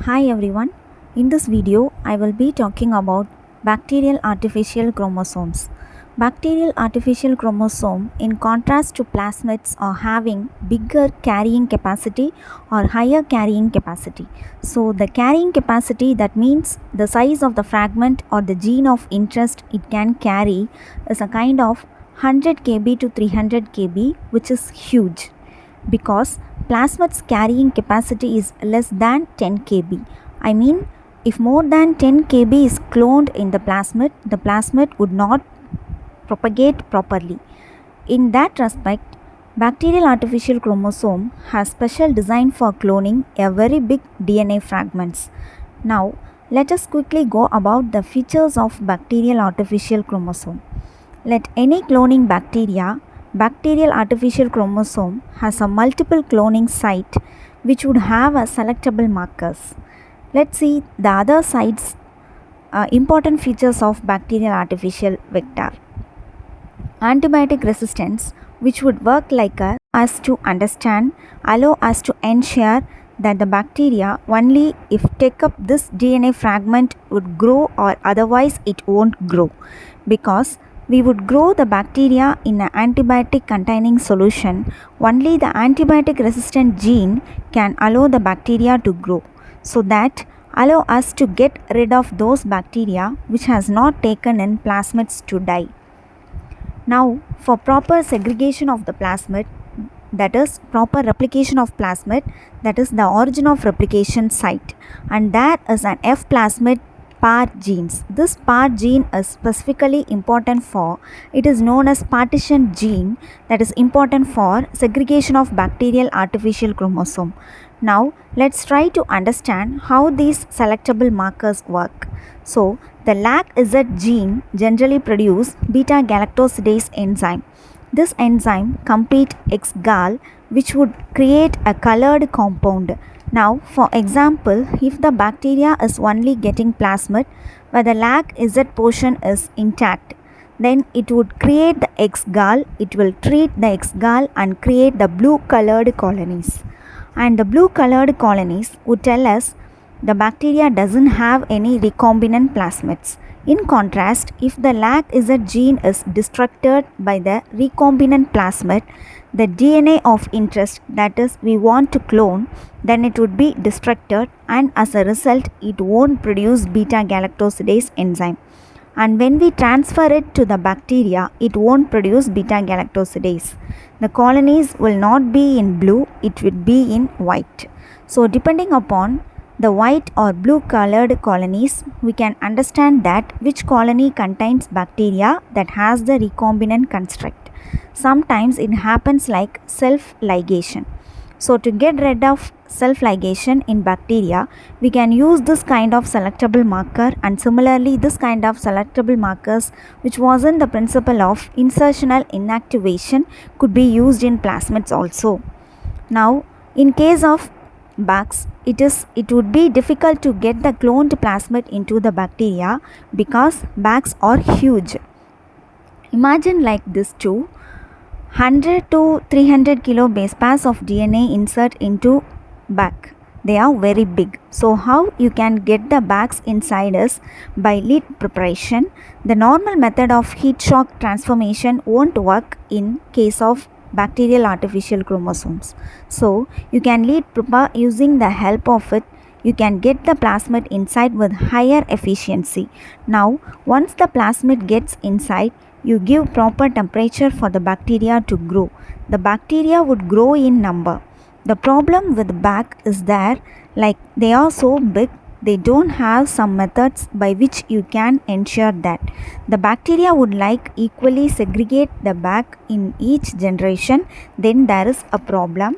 Hi everyone, in this video I will be talking about bacterial artificial chromosomes. Bacterial artificial chromosome in contrast to plasmids are having bigger carrying capacity or higher carrying capacity. So the carrying capacity, that means the size of the fragment or the gene of interest it can carry, is a kind of 100 kb to 300 kb, which is huge because plasmid's carrying capacity is less than 10 kb. I mean, if more than 10 kb is cloned in the plasmid would not propagate properly. In that respect, bacterial artificial chromosome has special design for cloning a very big DNA fragments. Now, let us quickly go about the features of bacterial artificial chromosome. Let any cloning bacterial artificial chromosome has a multiple cloning site which would have a selectable markers. Let's see the other sites, important features of bacterial artificial vector. Antibiotic resistance, which would work like us to understand, allow us to ensure that the bacteria only if take up this DNA fragment would grow, or otherwise it won't grow, because we would grow the bacteria in an antibiotic containing solution. Only the antibiotic resistant gene can allow the bacteria to grow, so that allow us to get rid of those bacteria which has not taken in plasmids to die. Now, for proper segregation of the plasmid, that is proper replication of plasmid, that is the origin of replication site, and there is an F plasmid PAR genes. This PAR gene is specifically important for, it is known as partition gene, that is important for segregation of bacterial artificial chromosome. Now, let's try to understand how these selectable markers work. So, the LAC-Z gene generally produce beta-galactosidase enzyme. This enzyme compete X-gal, which would create a colored compound. Now, for example, if the bacteria is only getting plasmid where the LAC-Z portion is intact, then it would create the X-gal, it will treat the X-gal and create the blue colored colonies. And the blue colored colonies would tell us the bacteria doesn't have any recombinant plasmids. In contrast, if the LAC-Z gene is destructed by the recombinant plasmid, the DNA of interest, that is we want to clone, then it would be destructed, and as a result it won't produce beta-galactosidase enzyme. And when we transfer it to the bacteria, it won't produce beta-galactosidase. The colonies will not be in blue, it would be in white. So depending upon the white or blue colored colonies, we can understand that which colony contains bacteria that has the recombinant construct. Sometimes it happens like self-ligation. So to get rid of self-ligation in bacteria, we can use this kind of selectable marker, and similarly this kind of selectable markers, which wasn't the principle of insertional inactivation, could be used in plasmids also. Now, in case of Bacs, it would be difficult to get the cloned plasmid into the bacteria because bacs are huge. Imagine like this too, 100 to 300 kilo base pairs of DNA insert into bac. They are very big. So how you can get the bacs inside is by lead preparation. The normal method of heat shock transformation won't work in case of bacterial artificial chromosomes. So you can lead prepare using the help of it. You can get the plasmid inside with higher efficiency. Now, once the plasmid gets inside, you give proper temperature for the bacteria to grow. The bacteria would grow in number. The problem with bac is there, like they are so big, they don't have some methods by which you can ensure that the bacteria would like equally segregate the bac in each generation. Then there is a problem.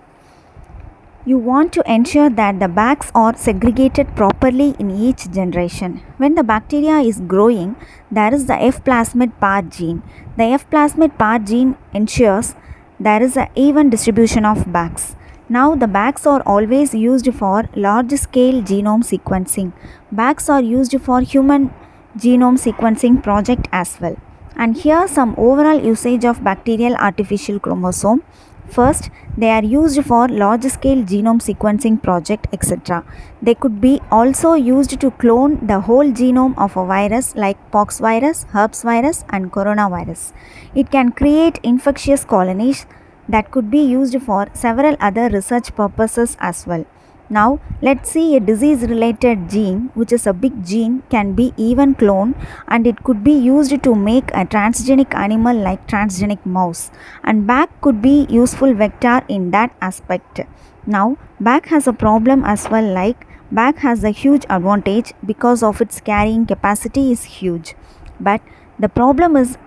You want to ensure that the bacs are segregated properly in each generation. When the bacteria is growing, there is the F plasmid PAR gene. The F plasmid PAR gene ensures there is an even distribution of bacs. Now the bacs are always used for large scale genome sequencing. Bacs are used for human genome sequencing project as well. And here some overall usage of bacterial artificial chromosome. First, they are used for large-scale genome sequencing project, etc. They could be also used to clone the whole genome of a virus like pox virus, herpes virus, and coronavirus. It can create infectious colonies that could be used for several other research purposes as well. Now, let's see a disease related gene, which is a big gene, can be even cloned, and it could be used to make a transgenic animal like transgenic mouse, and BAC could be useful vector in that aspect. Now, BAC has a problem as well, like BAC has a huge advantage because of its carrying capacity is huge, but the problem is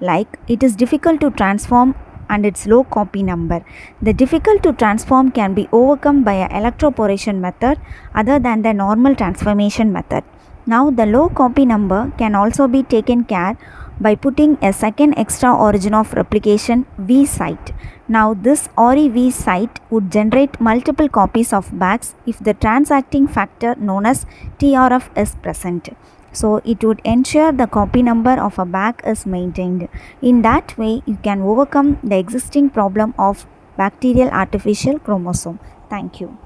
like it is difficult to transform and its low copy number. The difficult to transform can be overcome by an electroporation method other than the normal transformation method. Now the low copy number can also be taken care by putting a second extra origin of replication V site. Now this ORI V site would generate multiple copies of BACs if the transacting factor known as TRF is present. So it would ensure the copy number of a BAC is maintained. In that way, you can overcome the existing problem of bacterial artificial chromosome. Thank you.